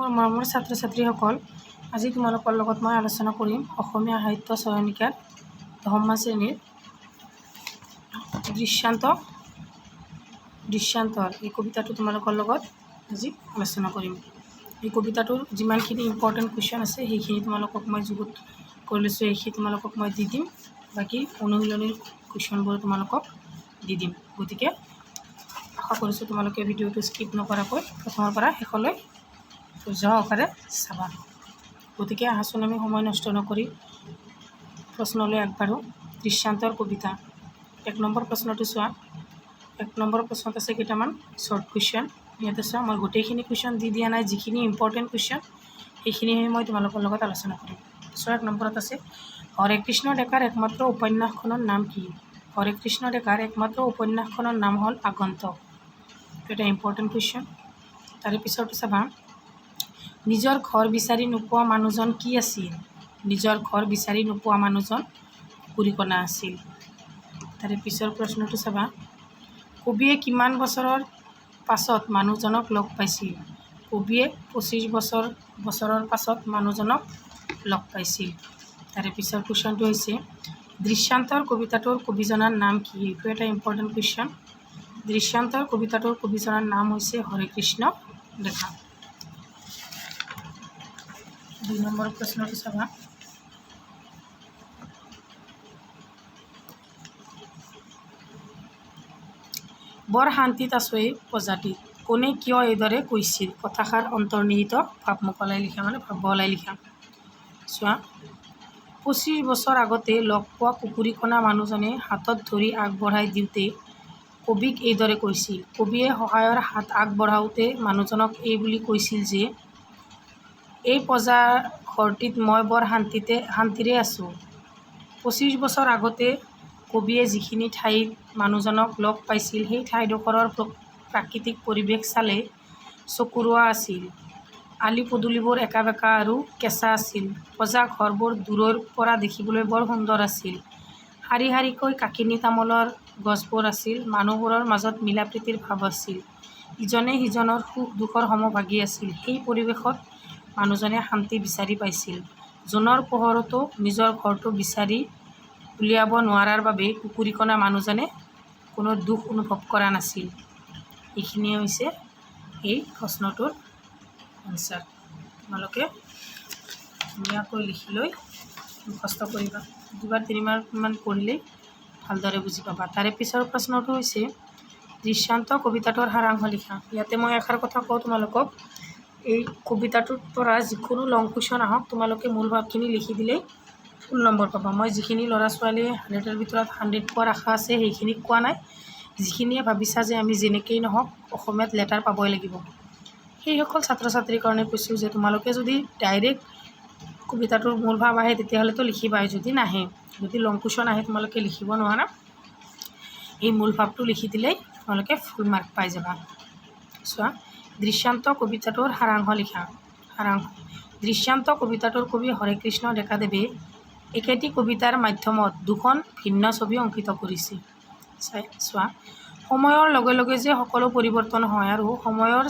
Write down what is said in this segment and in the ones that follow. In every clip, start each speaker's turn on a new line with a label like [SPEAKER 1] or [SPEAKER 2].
[SPEAKER 1] মোৰ মৰমৰ ছাত্ৰ ছাত্ৰীসকল, আজি তোমালোকৰ লগত মই আলোচনা কৰিম অসমীয়া সাহিত্য চয়নিকাৰ 10ম শ্ৰেণীৰ দৃশ্যান্তৰ এই কবিতাটো তোমালোকৰ লগত আজি আলোচনা কৰিম। এই কবিতাটোৰ যিমানখিনি ইম্পৰ্টেণ্ট কুৱেশ্যন আছে সেইখিনি তোমালোকক মই যুগুত কৰি লৈছোঁ, এইখিনি তোমালোকক মই দি দিম। বাকী অনুশীলনীৰ কুৱেশ্যনবোৰ তোমালোকক দি দিম। গতিকে আশা কৰিছোঁ তোমালোকে ভিডিঅ'টো স্কিপ নকৰাকৈ প্ৰথমৰ পৰা শেষলৈ সহকাৰে চাবা। গতিকে আহাচোন আমি সময় নষ্ট নকৰি প্ৰশ্নলৈ আগবাঢ়োঁ। দৃশ্যান্তৰ কবিতা 1 নম্বৰ প্ৰশ্নটো চোৱা। 1 নম্বৰ প্ৰশ্নত আছে কেইটামান শ্বৰ্ট কুৱেশ্যন। ইয়াতে চোৱা, মই গোটেইখিনি কুৱেশ্যন দি দিয়া নাই, যিখিনি ইম্পৰ্টেণ্ট কুৱেশ্যন সেইখিনিহে মই তোমালোকৰ লগত আলোচনা কৰিম। চোৱা, 1 নম্বৰত আছে হৰে কৃষ্ণ ডেকাৰ একমাত্ৰ উপন্যাসখনৰ নাম কি? হৰে কৃষ্ণ ডেকাৰ একমাত্ৰ উপন্যাসখনৰ নাম হ'ল আগন্তুক। এটা ইম্পৰ্টেণ্ট কুৱেশ্যন। তাৰে পিছৰটো চাবা, নিজৰ ঘৰ বিচাৰি নোপোৱা মানুহজন কি আছিল? নিজৰ ঘৰ বিচাৰি নোপোৱা মানুহজন কুকুৰীকণা আছিল। তাৰে পিছৰ প্ৰশ্নটো চাবা, কবিয়ে কিমান বছৰৰ পাছত মানুহজনক লগ পাইছিল? কবিয়ে 25 বছৰৰ পাছত মানুহজনক লগ পাইছিল। তাৰে পিছৰ কুৱেশ্যনটো হৈছে দৃশ্যান্তৰ কবিতাটোৰ কবিজনাৰ নাম কি? এইটো এটা ইম্পৰ্টেণ্ট কুৱেশ্যন। দৃশ্যান্তৰ কবিতাটোৰ কবিজনাৰ নাম হৈছে হৰে কৃষ্ণ ডেকা। 2 নম্বৰ প্ৰশ্নটো চাবা, বৰ শান্তিত আছোঁৱেই প্ৰজাতিত, কোনে কিয় এইদৰে কৈছিল? কথাষাৰ অন্তৰ্নিহিত ভাৱ মোকলাই লিখা, মানে ভাৱ বহলাই লিখা। চোৱা, 25 বছৰ আগতে লগ পোৱা কুকুৰীকণা মানুহজনে হাতত ধৰি আগবঢ়াই দিওঁতে কবিক এইদৰে কৈছিল। কবিয়ে সহায়ৰ হাত আগবঢ়াওঁতে মানুহজনক এই বুলি কৈছিল যে, এই প্ৰজা ঘৰটিত মই বৰ শান্তিৰে আছোঁ। 25 বছৰ আগতে কবিয়ে যিখিনি ঠাইত মানুহজনক লগ পাইছিল সেই ঠাইডোখৰৰ প্ৰাকৃতিক পৰিৱেশ চালে চকুৰোৱা আছিল। আলি পদূলিবোৰ একা বেঁকা আৰু কেঁচা আছিল। প্ৰজা ঘৰবোৰ দূৰৰ পৰা দেখিবলৈ বৰ সুন্দৰ আছিল। শাৰী শাৰীকৈ কাকিনী তামোলৰ গছবোৰ আছিল। মানুহবোৰৰ মাজত মিলা প্ৰীতিৰ ভাৱ আছিল। ইজনে সিজনৰ সুখ দুখৰ সমভাগী আছিল। সেই পৰিৱেশত মানুহজনে শান্তি বিচাৰি পাইছিল। জোনৰ পোহৰতো নিজৰ ঘৰটো বিচাৰি উলিয়াব নোৱাৰাৰ বাবে কুকুৰীকণা মানুহজনে কোনো দুখ অনুভৱ কৰা নাছিল। এইখিনিয়ে হৈছে এই প্ৰশ্নটোৰ এনচাৰ। তোমালোকে ধুনীয়াকৈ লিখি লৈ মুখস্থ কৰিবা। 2-3বাৰমান পঢ়িলেই ভালদৰে বুজি পাবা। তাৰে পিছৰ প্ৰশ্নটো হৈছে দৃশ্যান্ত কবিতাটোৰ সাৰাংশ লিখা। ইয়াতে মই এষাৰ কথা কওঁ তোমালোকক, এই কবিতাটোৰ পৰা যিকোনো লং কুৱেশ্যন আহক তোমালোকে মূল ভাৱখিনি লিখি দিলেই ফুল নম্বৰ পাবা। মই যিখিনি ল'ৰা ছোৱালীয়ে 100ৰ ভিতৰত 100 পোৱাৰ আশা আছে সেইখিনিক কোৱা নাই। যিখিনিয়ে ভাবিছা যে আমি যেনেকেই নহওক অসমীয়াত লেটাৰ পাবই লাগিব, সেইসকল ছাত্ৰ ছাত্ৰীৰ কাৰণে কৈছোঁ যে তোমালোকে যদি ডাইৰেক্ট কবিতাটোৰ মূল ভাৱ আহে তেতিয়াহ'লেতো লিখিবাই। যদি নাহে, যদি লং কুৱেশ্যন আহে তোমালোকে লিখিব নোৱাৰা, এই মূল ভাৱটো লিখি দিলেই তোমালোকে ফুল মাৰ্ক পাই যাবা। চোৱা, দৃশ্যান্ত কবিতাটোৰ সাৰাংশ লিখা। সাৰাংশ, দৃশ্যান্ত কবিতাটোৰ কবি হৰে কৃষ্ণ ডেকাদেৱে একেটি কবিতাৰ মাধ্যমত 2খন ভিন্ন ছবি অংকিত কৰিছে। চোৱা, সময়ৰ লগে লগে যে সকলো পৰিৱৰ্তন হয় আৰু সময়ৰ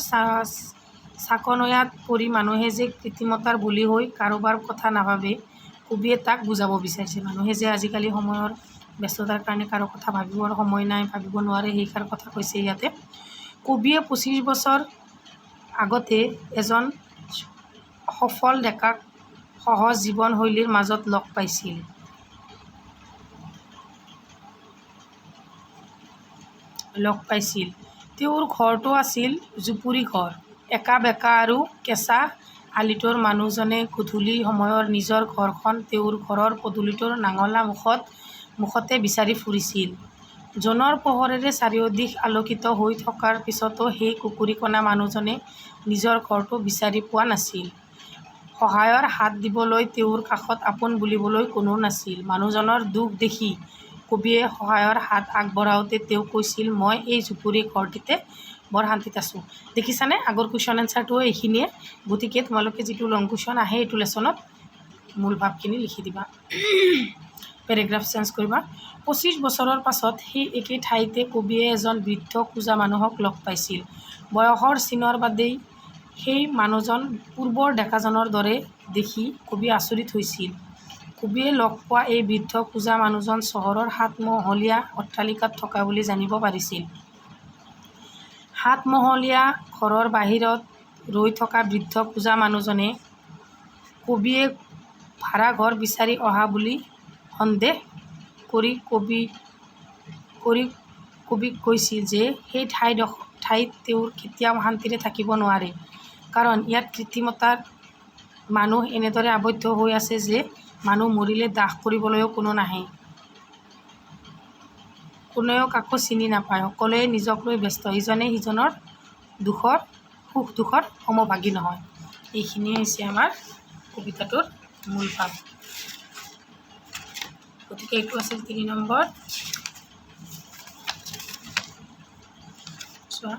[SPEAKER 1] চাকনৈয়াত পৰি মানুহে যে কৃত্ৰিমতাৰ বলি হৈ কাৰোবাৰ কথা নাভাবে, কবিয়ে তাক বুজাব বিচাৰিছে। মানুহে যে আজিকালি সময়ৰ ব্যস্ততাৰ কাৰণে কাৰো কথা ভাবিবৰ সময় নাই, ভাবিব নোৱাৰে, সেইষাৰ কথা কৈছে ইয়াতে। কবিয়ে 25 বছৰ আগতে এজন সফল ডেকাক সহজ জীৱনশৈলীৰ মাজত লগ পাইছিল। তেওঁৰ ঘৰটো আছিল জুপুৰি ঘৰ, একা বেঁকা আৰু কেঁচা আলিটোৰ। মানুহজনে গধূলি সময়ৰ নিজৰ ঘৰখন তেওঁৰ ঘৰৰ পদূলিটোৰ নাঙলা মুখতে বিচাৰি ফুৰিছিল। জোনৰ পোহৰেৰে চাৰিওদিশ আলোকিত হৈ থকাৰ পিছতো সেই কুকুৰীকণা মানুহজনে নিজৰ ঘৰটো বিচাৰি পোৱা নাছিল। সহায়ৰ হাত দিবলৈ, তেওঁৰ কাষত আপোন বুলিবলৈ কোনো নাছিল। মানুহজনৰ দুখ দেখি কবিয়ে সহায়ৰ হাত আগবঢ়াওঁতে তেওঁ কৈছিল, মই এই জুপুৰি ঘৰটিতে বৰ শান্তিত আছোঁ। দেখিছানে, আগৰ কুৱেশ্যন এনচাৰটোও এইখিনিয়ে। গতিকে তোমালোকে যিটো লং কুৱেশ্যন আহে এইটো লেচনত মূল ভাৱখিনি লিখি দিবা। পেৰেগ্ৰাফ চেঞ্জ কৰিবা। 25 বছৰৰ পাছত সেই একে ঠাইতে কবিয়ে এজন বৃদ্ধ কোজা মানুহক লগ পাইছিল। বয়সৰ চিনৰ বাদেই সেই মানুহজন পূৰ্বৰ ডেকাজনৰ দৰে দেখি কবি আচৰিত হৈছিল। কবিয়ে লগ পোৱা এই বৃদ্ধ কোজা মানুহজন চহৰৰ ৭ মহলীয়া অট্টালিকাত থকা বুলি জানিব পাৰিছিল। ৭ মহলীয়া ঘৰৰ বাহিৰত ৰৈ থকা বৃদ্ধ কোজা মানুহজনে কবিয়ে ভাড়া ঘৰ বিচাৰি অহা বুলি সন্দেহ কৰি কবিক কৈছিল যে সেই ঠাইত তেওঁ কেতিয়াও শান্তিৰে থাকিব নোৱাৰে, কাৰণ ইয়াত কৃত্ৰিমতাৰ মানুহ এনেদৰে আবদ্ধ হৈ আছে যে মানুহ মৰিলে দাহ কৰিবলৈও কোনো নাহে। কোনেও কাকো চিনি নাপায়, সকলোৱে নিজক লৈ ব্যস্ত, ইজনে সিজনৰ সুখ দুখৰ সমভাগী নহয়। এইখিনিয়ে হৈছে আমাৰ কবিতাটোৰ মূল ভাৱ। গতিকে এইটো আছিল ৩ নম্বৰ। চোৱা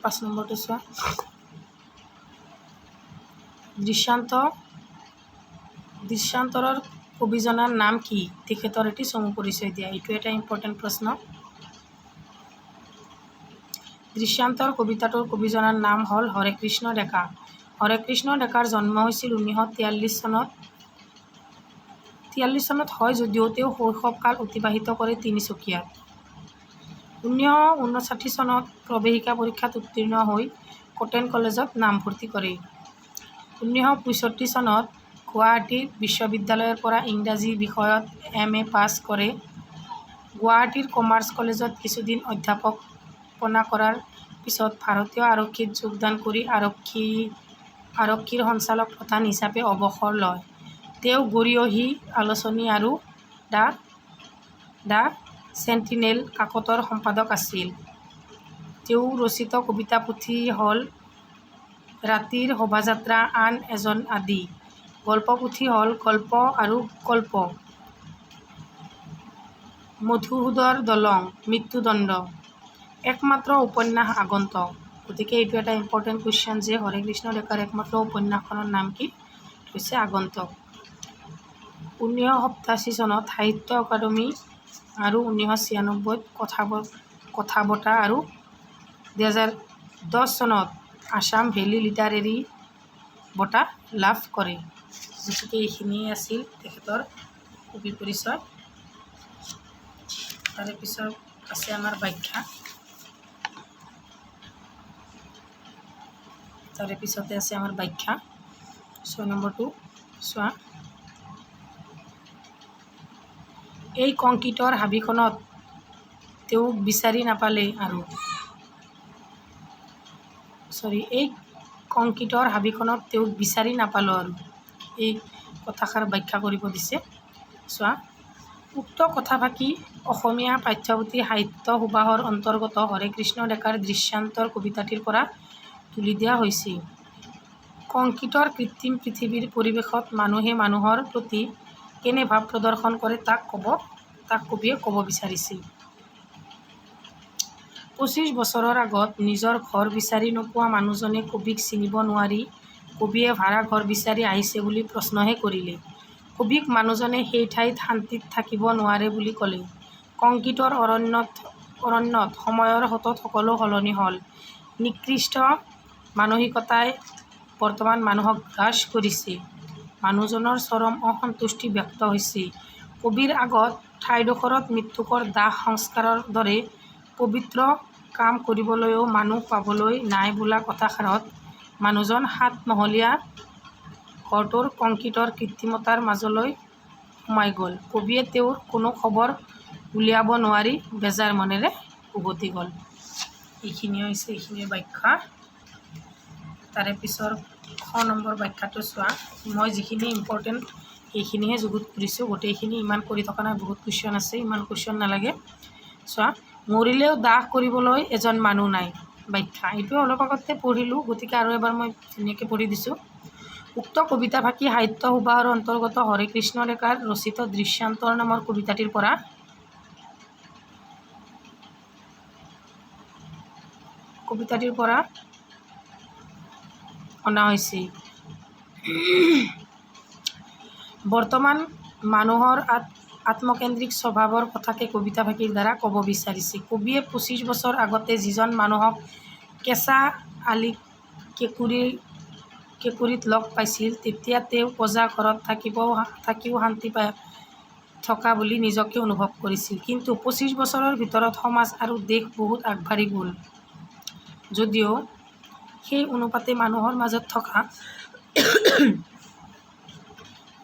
[SPEAKER 1] ৫ নম্বৰটো চোৱা। দৃশ্যান্তৰৰ কবিজনৰ নাম কি? তেখেতৰ এটি চমু পৰিচয় দিয়া। এইটো এটা ইম্পৰ্টেণ্ট প্ৰশ্ন। দৃশ্যান্তৰ কবিতাটোৰ কবিজনৰ নাম হ'ল হৰেকৃষ্ণ ডেকা। হৰেকৃষ্ণ ডেকাৰ জন্ম হৈছিল 1943 চনত। 43 চনত হয় যদিও তেওঁ শৈশৱকাল অতিবাহিত কৰে তিনিচুকীয়াত। 1959 চনত প্ৰৱেশিকা পৰীক্ষাত উত্তীৰ্ণ হৈ কটন কলেজত নামভৰ্তি কৰে। 1965 চনত গুৱাহাটী বিশ্ববিদ্যালয়ৰ পৰা ইংৰাজী বিষয়ত MA পাছ কৰে। গুৱাহাটীৰ কমাৰ্চ কলেজত কিছুদিন অধ্যাপনা কৰাৰ পিছত ভাৰতীয় আৰক্ষীত যোগদান কৰি আৰক্ষীৰ সঞ্চালক প্ৰধান হিচাপে অৱসৰ লয়। তেওঁ গৰিয়সী আলোচনী আৰু দ্য চেণ্টিনেল কাকতৰ সম্পাদক আছিল। তেওঁ ৰচিত কবিতা পুথি হ'ল ৰাতিৰ শোভাযাত্ৰা, আন এজন আদি। গল্প পুথি হ'ল গল্প আৰু কল্প, মধুসূদৰ দলং, মৃত্যুদণ্ড। একমাত্ৰ উপন্যাস আগন্তুক। গতিকে এইটো এটা ইম্পৰ্টেণ্ট কুৱেশ্যন যে হৰেকৃষ্ণ ডেকাৰ একমাত্ৰ উপন্যাসখনৰ নাম কি? হৈছে আগন্তুক। 1987 চনত সাহিত্য অকাডেমী আৰু 1996ত কথা বঁটা আৰু 2010 চনত আছাম ভেলী লিটাৰেৰী বঁটা লাভ কৰে। গতিকে এইখিনিয়ে আছিল তেখেতৰ কবি পৰিচয়। তাৰে পিছত আছে আমাৰ ব্যাখ্যা। তাৰে পিছতে আছে আমাৰ ব্যাখ্যা। 6 নম্বৰটো চোৱা। এই কংক্ৰিটৰ হাবিখনত তেওঁক বিচাৰি নাপালে আৰু এই কংক্ৰিটৰ হাবিখনত তেওঁক বিচাৰি নাপালোঁ আৰু এই কথাষাৰ ব্যাখ্যা কৰিব দিছে। চোৱা, উক্ত কথাফাকি অসমীয়া পাঠ্যপুথি সাহিত্য সুবাহৰ অন্তৰ্গত হৰেকৃষ্ণ ডেকাৰ দৃশ্যান্তৰ কবিতাটিৰ পৰা তুলি দিয়া হৈছে। কংক্ৰিটৰ কৃত্ৰিম পৃথিৱীৰ পৰিৱেশত মানুহে মানুহৰ প্ৰতি কেনে ভাৱ প্ৰদৰ্শন কৰে তাক কবিয়ে ক'ব বিচাৰিছে। 25 বছৰৰ আগত নিজৰ ঘৰ বিচাৰি নোপোৱা মানুহজনে কবিক চিনিব নোৱাৰি কবিয়ে ভাড়া ঘৰ বিচাৰি আহিছে বুলি প্ৰশ্নহে কৰিলে। কবিক মানুহজনে সেই ঠাইত শান্তিত থাকিব নোৱাৰে বুলি ক'লে। কংক্ৰিটৰ অৰণ্যত সময়ৰ সোঁতত সকলো সলনি হ'ল। নিকৃষ্ট মানসিকতাই বৰ্তমান মানুহক গ্ৰাস কৰিছে। মানুহজনৰ চৰম অসন্তুষ্টি ব্যক্ত হৈছে। কবিৰ আগত ঠাইডোখৰত মৃত্যুকৰ দাহ সংস্কাৰৰ দৰে পবিত্ৰ কাম কৰিবলৈও মানুহ পাবলৈ নাই বোলা কথাষাৰত মানুহজন 7 মহলীয়া ঘৰটোৰ কংক্ৰিটৰ কৃত্ৰিমতাৰ মাজলৈ সোমাই গ'ল। কবিয়ে তেওঁৰ কোনো খবৰ উলিয়াব নোৱাৰি বেজাৰ মনেৰে উভতি গ'ল। এইখিনিয়ে হৈছে এইখিনিৰ ব্যাখ্যা। তাৰে পিছৰ 6 নম্বৰ ব্যাখ্যাটো চোৱা। মই যিখিনি ইম্পৰ্টেণ্ট এইখিনিহে যুগুত কৰিছোঁ, গোটেইখিনি ইমান কৰি থকা নাই, বহুত কুৱেশ্যন আছে, ইমান কুৱেশ্যন নালাগে। চোৱা, মৰিলেও দাহ কৰিবলৈ এজন মানুহ নাই। ব্যাখ্যা এইটো অলপ আগতে পঢ়িলোঁ, গতিকে আৰু এবাৰ মই ধুনীয়াকৈ পঢ়ি দিছোঁ। উক্ত কবিতাফাকি সাহিত্য সুবাহৰ অন্তৰ্গত হৰেকৃষ্ণ ডেকাৰ ৰচিত দৃশ্যান্তৰ নামৰ কবিতাটিৰ পৰা অনা হৈছে। বৰ্তমান মানুহৰ আত্মকেন্দ্ৰিক স্বভাৱৰ কথাকে কবিতা ফাঁকিৰ দ্বাৰা ক'ব বিচাৰিছে। কবিয়ে 25 বছৰ আগতে যিজন মানুহক কেঁচা আলি কেঁকুৰিত লগ পাইছিল, তেতিয়া তেওঁ পজা ঘৰত থাকিও শান্তি পাই থকা বুলি নিজকে অনুভৱ কৰিছিল। কিন্তু 25 বছৰৰ ভিতৰত সমাজ আৰু দেশ বহুত আগবাঢ়ি গ'ল যদিও সেই অনুপাতে মানুহৰ মাজত থকা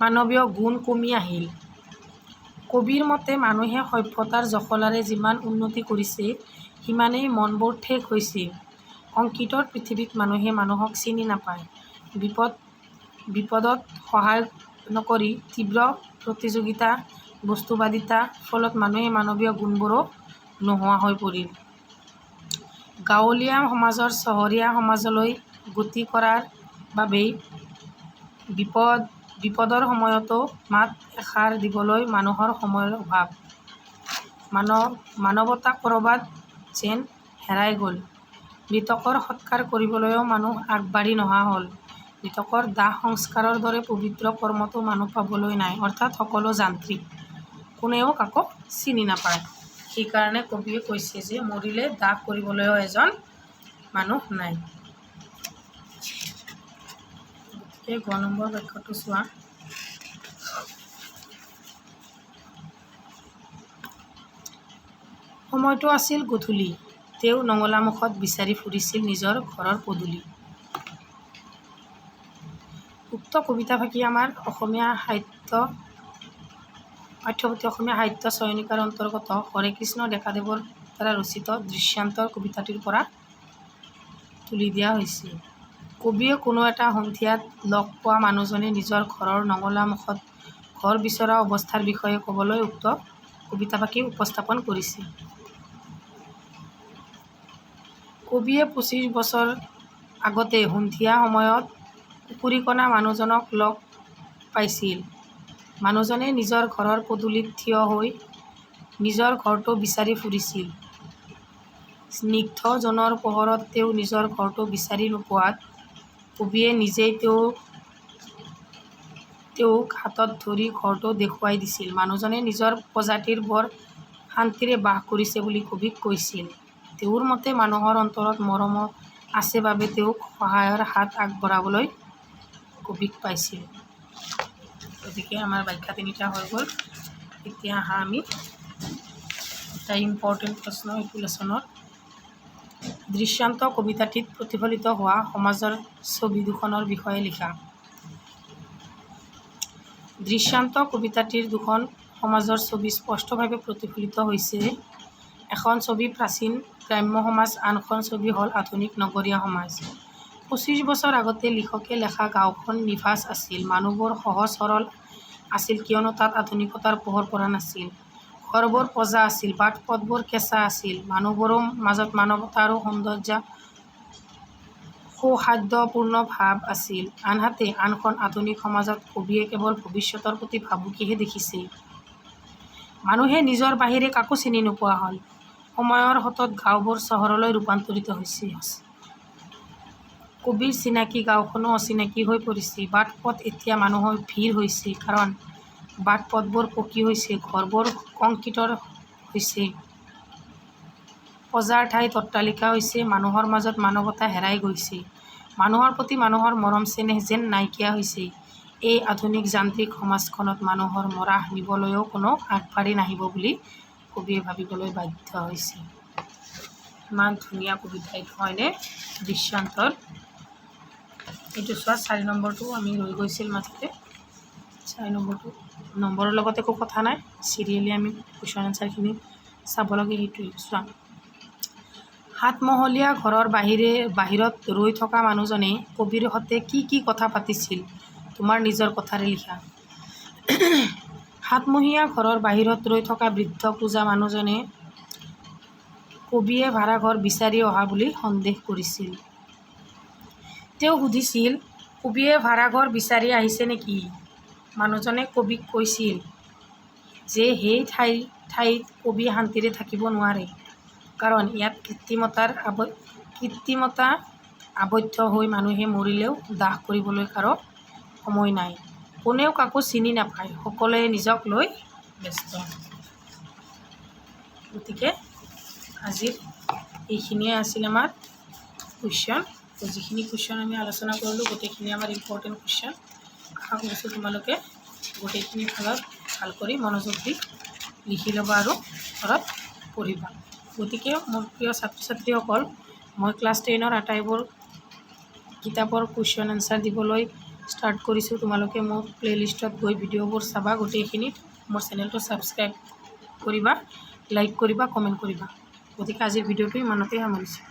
[SPEAKER 1] মানৱীয় গুণ কমি আহিল। কবিৰ মতে মানুহে সভ্যতাৰ জখলাৰে যিমান উন্নতি কৰিছে, সিমানেই মনবোৰ ঠেক হৈছে। কংক্ৰিটৰ পৃথিৱীত মানুহে মানুহক চিনি নাপায়। বিপদত সহায় নকৰি তীব্ৰ প্ৰতিযোগিতা, বস্তুবাদিতা ফলত মানুহে মানৱীয় গুণবোৰো নোহোৱা হৈ পৰিল। গাঁৱলীয়া সমাজৰ চহৰীয়া সমাজলৈ গতি কৰাৰ বাবেই বিপদৰ সময়তো মাত এষাৰ দিবলৈ মানুহৰ সময়ৰ অভাৱ। মানৱতা ক'ৰবাত যেন হেৰাই গ'ল। মৃতকৰ সৎকাৰ কৰিবলৈও মানুহ আগবাঢ়ি নহা হ'ল। মৃতকৰ দাহ সংস্কাৰৰ দৰে পবিত্ৰ কৰ্মতো মানুহ পাবলৈ নাই। অৰ্থাৎ সকলো যান্ত্ৰিক, কোনেও কাকো চিনি নাপায়। সেইকাৰণে কবিয়ে কৈছে যে মৰিলে দাহ কৰিবলৈও এজন মানুহ নাই। গতিকে 'গ' নম্বৰ বাক্যটো চোৱা। সময়টো আছিল গধূলি। তেওঁ নঙলামুখত বিচাৰি ফুৰিছিল নিজৰ ঘৰৰ পদূলি। উক্ত কবিতা ফাঁকি আমাৰ অসমীয়া সাহিত্য পাঠ্যপুথি অসমীয়া সাহিত্য চয়নিকাৰ অন্তৰ্গত হৰেকৃষ্ণ ডেকাদেৱৰ দ্বাৰা ৰচিত দৃষ্টান্তৰ কবিতাটিৰ পৰা তুলি দিয়া হৈছে। কবিয়ে কোনো এটা সন্ধিয়াত লগ পোৱা মানুহজনে নিজৰ ঘৰৰ নঙলামুখত ঘৰ বিচৰা অৱস্থাৰ বিষয়ে ক'বলৈ উক্ত কবিতা ফাঁকি উপস্থাপন কৰিছে। কবিয়ে 25 বছৰ আগতে সন্ধিয়া সময়ত কুকুৰীকণা মানুহজনক লগ পাইছিল। মানুহজনে নিজৰ ঘৰৰ পদূলিত থিয় হৈ নিজৰ ঘৰটো বিচাৰি ফুৰিছিল। স্নিগ্ধ জোনৰ পোহৰত তেওঁ নিজৰ ঘৰটো বিচাৰি নোপোৱাত কবিয়ে নিজেই তেওঁক হাতত ধৰি ঘৰটো দেখুৱাই দিছিল। মানুহজনে নিজৰ প্ৰজাতিৰ বৰ শান্তিৰে বাস কৰিছে বুলি কবিক কৈছিল। তেওঁৰ মতে মানুহৰ অন্তৰত মৰম আছে বাবে তেওঁক সহায়ৰ হাত আগবঢ়াবলৈ কবিক পাইছিল। গতিকে আমাৰ ব্যাখ্যা তিনিটা হৈ গ'ল। এতিয়া আহা আমি এটা ইম্পৰ্টেণ্ট প্ৰশ্ন এইটো লেচনৰ। দৃষ্টান্ত কবিতাটিত প্ৰতিফলিত হোৱা সমাজৰ ছবি দুখনৰ বিষয়ে লিখা। দৃষ্টান্ত কবিতাটিৰ দুখন সমাজৰ ছবি স্পষ্টভাৱে প্ৰতিফলিত হৈছে। এখন ছবি প্ৰাচীন গ্ৰাম্য সমাজ, আনখন ছবি হ'ল আধুনিক নগৰীয়া সমাজ। 25 বছৰ আগতে লিখকে লেখা গাঁওখন নিভাঁজ আছিল। মানুহবোৰ সহজ সৰল আছিল কিয়নো তাত আধুনিকতাৰ পোহৰ পৰা নাছিল। ঘৰবোৰ পজা আছিল, বাট-পথবোৰ কেঁচা আছিল। মানুহবোৰৰ মাজত মানৱতা আৰু সৌহাৰ্দ্যপূৰ্ণ ভাৱ আছিল। আনহাতে আনখন আধুনিক সমাজত কবিয়ে কেৱল ভৱিষ্যতৰ প্ৰতি ভাবুকিহে দেখিছে। মানুহে নিজৰ বাহিৰে কাকো চিনি নোপোৱা হ'ল। সময়ৰ সোঁতত গাঁওবোৰ চহৰলৈ ৰূপান্তৰিত হৈছে। কবিৰ চিনাকি গাঁওখনো অচিনাকি হৈ পৰিছে। বাট-পথ এতিয়া মানুহৰ ভিৰ হৈছে, কাৰণ বাট-পথবোৰ পকী হৈছে, ঘৰবোৰ কংক্ৰিটৰ হৈছে, পজাৰ ঠাইত অট্টালিকা হৈছে। মানুহৰ মাজত মানৱতা হেৰাই গৈছে। মানুহৰ প্ৰতি মানুহৰ মৰম চেনেহ যেন নাইকিয়া হৈছে। এই আধুনিক যান্ত্ৰিক সমাজখনত মানুহৰ মৰাশ নিবলৈও কোনো আগবাঢ়ি নাহিব বুলি কবিয়ে ভাবিবলৈ বাধ্য হৈছে। ইমান ধুনীয়া কবিতা এইটো, হয়নে? দৃষ্টান্তৰ এইটো চোৱা। 4 নম্বৰটো আমি ৰৈ গৈছিল মাজতে। 4 নম্বৰটো নম্বৰৰ লগত একো কথা নাই, চিৰিয়েলি আমি কুৱেশ্যন এনচাৰখিনি চাব লাগে, সেইটোৱে চোৱা। 7 মহলীয়া ঘৰৰ বাহিৰত ৰৈ থকা মানুহজনে কবিৰ সতে কি কথা পাতিছিল? তোমাৰ নিজৰ কথাৰে লিখা। 7 মহলীয়া ঘৰৰ বাহিৰত ৰৈ থকা বৃদ্ধ পূজা মানুহজনে কবিয়ে ভাড়াঘৰ বিচাৰি অহা বুলি সন্দেহ কৰিছিল। তেওঁ সুধিছিল, কবিয়ে ভাড়াঘৰ বিচাৰি আহিছে নেকি? মানুহজনে কবিক কৈছিল যে সেই ঠাইত কবি শান্তিৰে থাকিব নোৱাৰে, কাৰণ ইয়াত কৃত্ৰিমতা আবদ্ধ হৈ মানুহে মৰিলেও দাহ কৰিবলৈ কাৰো সময় নাই। কোনেও কাকো চিনি নাপায়। সকলোৱে নিজক লৈ ব্যস্ত। গতিকে আজিৰ এইখিনিয়ে আছিল আমাৰ কুৱেশ্যন। তো যিখিনি কুৱেশ্যন আমি আলোচনা কৰিলোঁ গোটেইখিনি আমাৰ ইম্পৰ্টেণ্ট কুৱেশ্যন। আশা কৰিছোঁ তোমালোকে গোটেইখিনি ভাল কৰি মনোযোগ দি লিখি ল'বা আৰু ঘৰত পঢ়িবা। গতিকে মোৰ প্ৰিয় ছাত্ৰ ছাত্ৰীসকল, মই ক্লাছ 10ৰ আটাইবোৰ কিতাপৰ কুৱেশ্যন এনচাৰ দিবলৈ ষ্টাৰ্ট কৰিছোঁ। তোমালোকে মোৰ প্লে'লিষ্টত গৈ ভিডিঅ'বোৰ চাবা। গোটেইখিনিত মোৰ চেনেলটো ছাবস্ক্ৰাইব কৰিবা, লাইক কৰিবা, কমেণ্ট কৰিবা। গতিকে আজিৰ ভিডিঅ'টো ইমানতেই সামৰিছোঁ।